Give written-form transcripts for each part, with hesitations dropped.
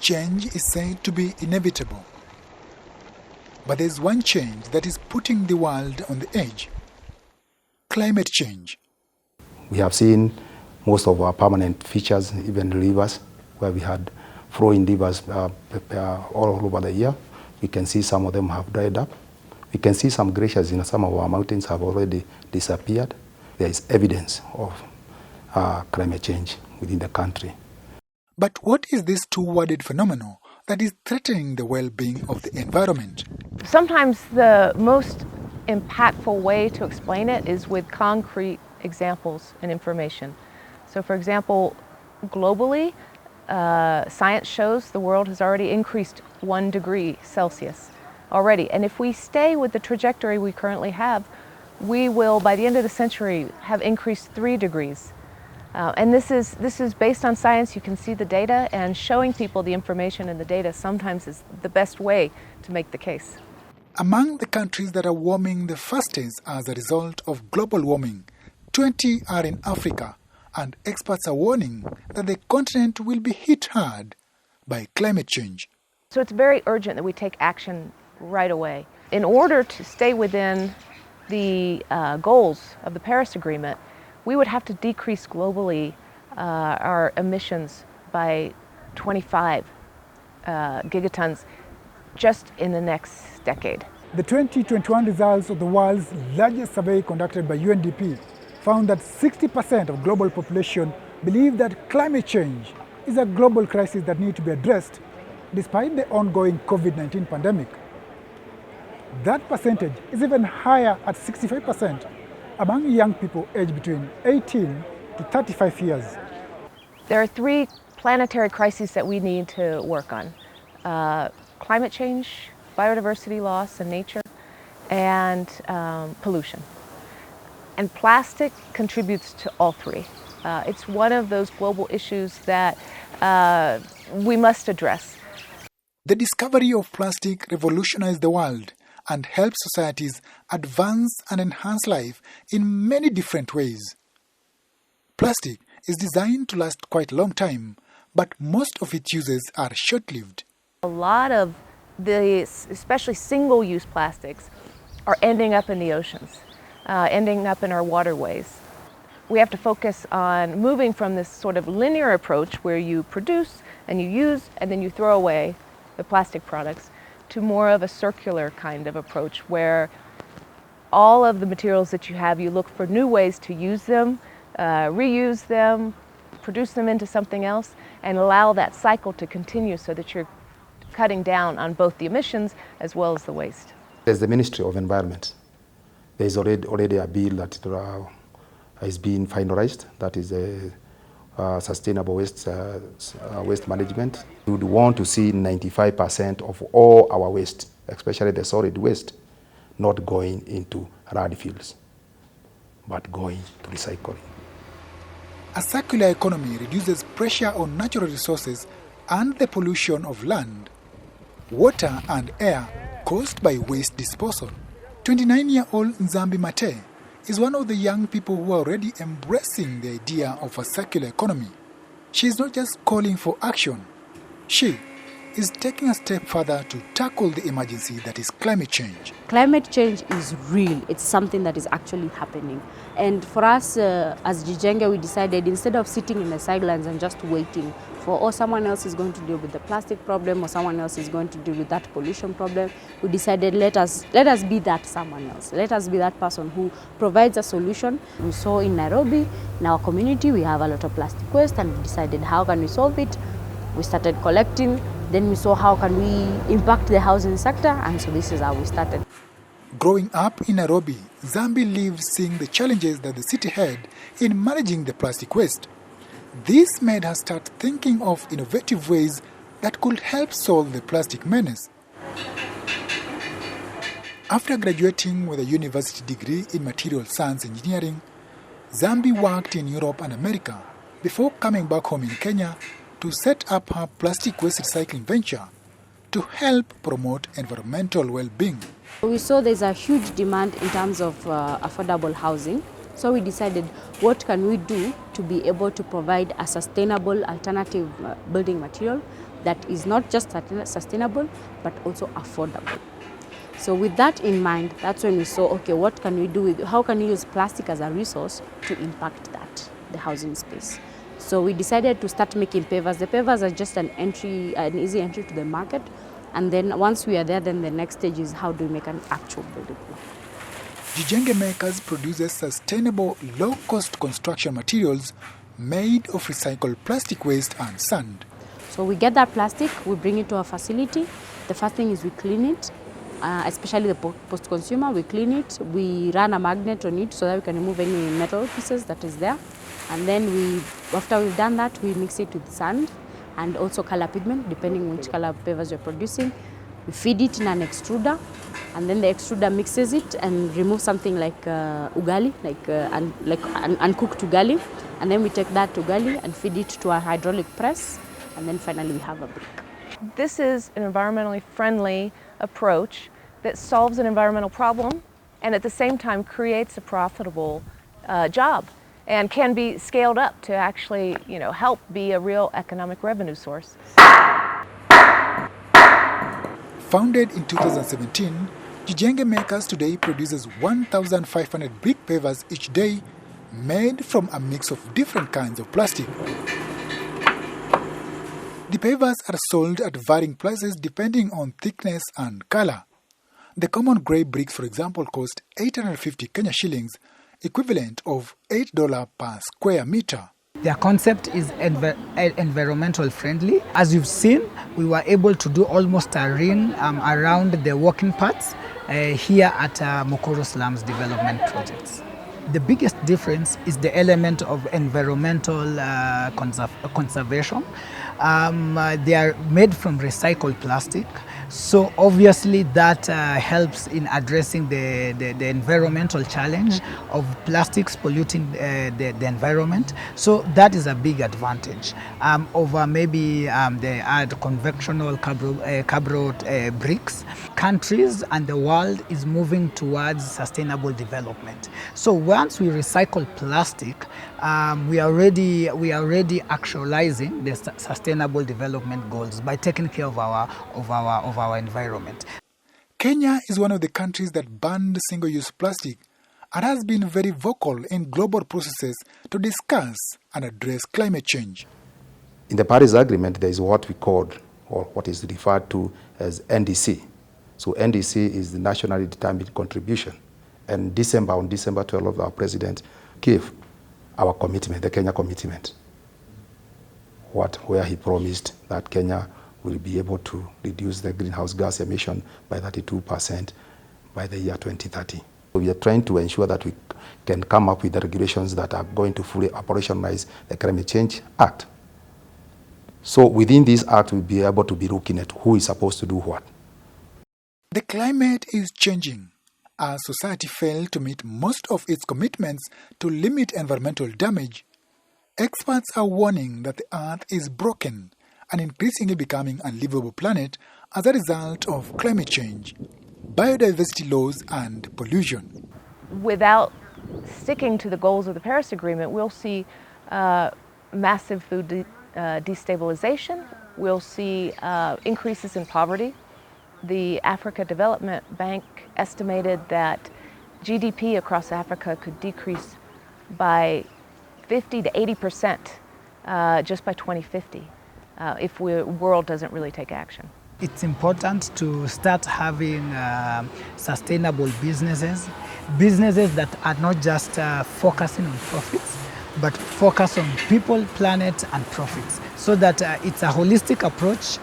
change is said to be inevitable. But there's one change that is putting the world on the edge: climate change. We have seen most of our permanent features, even rivers, where we had flowing rivers all over the year. We can see some of them have dried up. We can see some glaciers in some of our mountains have already disappeared. There is evidence of climate change within the country. But what is this two-worded phenomenon that is threatening the well-being of the environment? Sometimes the most impactful way to explain it is with concrete examples and information. So for example, globally, science shows the world has already increased 1 degree Celsius already. And if we stay with the trajectory we currently have, we will, by the end of the century, have increased 3 degrees. And this is based on science. You can see the data, and showing people the information and the data sometimes is the best way to make the case. Among the countries that are warming the fastest as a result of global warming, 20 are in Africa, and experts are warning that the continent will be hit hard by climate change. So it's very urgent that we take action right away. In order to stay within the goals of the Paris Agreement, we would have to decrease globally our emissions by 25 gigatons just in the next decade. The 2021 results of the world's largest survey conducted by UNDP found that 60% of global population believe that climate change is a global crisis that needs to be addressed despite the ongoing COVID-19 pandemic. That percentage is even higher at 65% among young people aged between 18 to 35 years. There are 3 planetary crises that we need to work on: climate change, biodiversity loss in nature, and pollution. And plastic contributes to all 3. It's one of those global issues that we must address. The discovery of plastic revolutionized the world and helped societies advance and enhance life in many different ways. Plastic is designed to last quite a long time, but most of its uses are short-lived. A lot of the, especially single-use plastics, are ending up in the oceans, ending up in our waterways. We have to focus on moving from this sort of linear approach where you produce and you use and then you throw away the plastic products, to more of a circular kind of approach where all of the materials that you have, you look for new ways to use them, reuse them, produce them into something else, and allow that cycle to continue so that you're cutting down on both the emissions as well as the waste. There's the Ministry of Environment. There's already a bill that is being finalized, that is a sustainable waste management. We would want to see 95% of all our waste, especially the solid waste, not going into landfills, but going to recycling. A circular economy reduces pressure on natural resources and the pollution of land, water and air caused by waste disposal. 29-year-old Nzambi Mate is one of the young people who are already embracing the idea of a circular economy. She is not just calling for action. She is taking a step further to tackle the emergency that is climate change. Climate change is real. It's something that is actually happening. And for us as Jijenge, we decided instead of sitting in the sidelines and just waiting for, someone else is going to deal with the plastic problem or someone else is going to deal with that pollution problem, we decided let us be that someone else. Let us be that person who provides a solution. We saw in Nairobi, in our community, we have a lot of plastic waste, and we decided how can we solve it. We started collecting. Then we saw how can we impact the housing sector, and so this is how we started. Growing up in Nairobi, Zambi lives seeing the challenges that the city had in managing the plastic waste. This made her start thinking of innovative ways that could help solve the plastic menace. After graduating with a university degree in material science engineering, Zambi worked in Europe and America before coming back home in Kenya to set up her plastic waste recycling venture to help promote environmental well-being. We saw there's a huge demand in terms of affordable housing. So we decided, what can we do to be able to provide a sustainable alternative building material that is not just sustainable but also affordable. So with that in mind, that's when we saw, okay, what can we do with, how can we use plastic as a resource to impact that, the housing space. So we decided to start making pavers. The pavers are just an easy entry to the market. And then once we are there, then the next stage is how do we make an actual building block. Jijenge Makers produces sustainable, low-cost construction materials made of recycled plastic waste and sand. So we get that plastic, we bring it to our facility. The first thing is we clean it, especially the post-consumer. We clean it, we run a magnet on it so that we can remove any metal pieces that is there. And then after we've done that, we mix it with sand and also color pigment, depending on which color pavers you're producing. We feed it in an extruder, and then the extruder mixes it and removes something like ugali, uncooked ugali. And then we take that ugali and feed it to a hydraulic press, and then finally we have a brick. This is an environmentally friendly approach that solves an environmental problem and at the same time creates a profitable job and can be scaled up to actually, help be a real economic revenue source. Founded in 2017, Jijenge Makers today produces 1,500 brick pavers each day, made from a mix of different kinds of plastic. The pavers are sold at varying prices depending on thickness and color. The common grey bricks, for example, cost 850 Kenya shillings, equivalent of $8 per square meter. Their concept is environmental friendly. As you've seen, we were able to do almost a ring around the walking paths here at Mukuru Slums Development Projects. The biggest difference is the element of environmental conservation. They are made from recycled plastic, so obviously that helps in addressing the environmental challenge of plastics polluting the environment. So that is a big advantage over maybe the conventional cardboard bricks. Countries and the world is moving towards sustainable development. So once we recycle plastic, we are already actualizing the sustainable development goals by taking care of our environment. Kenya is one of the countries that banned single-use plastic and has been very vocal in global processes to discuss and address climate change. In the Paris Agreement, there is what we call, or what is referred to as NDC. So NDC is the nationally determined contribution. And on December 12th, our president gave our commitment, the Kenya commitment, where he promised that Kenya will be able to reduce the greenhouse gas emission by 32% by the year 2030. So we are trying to ensure that we can come up with the regulations that are going to fully operationalize the Climate Change Act. So within this act, we'll be able to be looking at who is supposed to do what. The climate is changing as society failed to meet most of its commitments to limit environmental damage. Experts are warning that the Earth is broken and increasingly becoming an unlivable planet as a result of climate change, biodiversity loss and pollution. Without sticking to the goals of the Paris Agreement, we'll see massive food destabilization. We'll see increases in poverty. The Africa Development Bank estimated that GDP across Africa could decrease by 50 to 80% just by 2050 if the world doesn't really take action. It's important to start having sustainable businesses that are not just focusing on profits, but focus on people, planet, and profits, so that it's a holistic approach.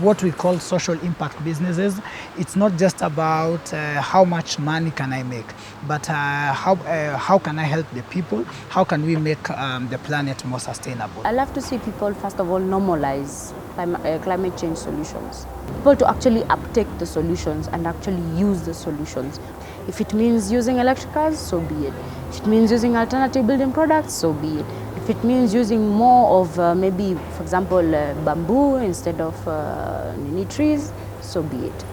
What we call social impact businesses, it's not just about how much money can I make, but how can I help the people? How can we make the planet more sustainable? I love to see people, first of all, normalize climate change solutions. People to actually uptake the solutions and actually use the solutions. If it means using electric cars, so be it. If it means using alternative building products, so be it. If it means using more of maybe, for example, bamboo instead of trees, so be it.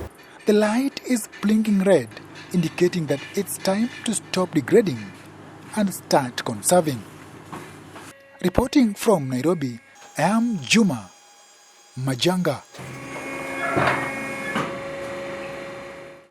The light is blinking red, indicating that it's time to stop degrading and start conserving. Reporting from Nairobi, I am Juma Majanga.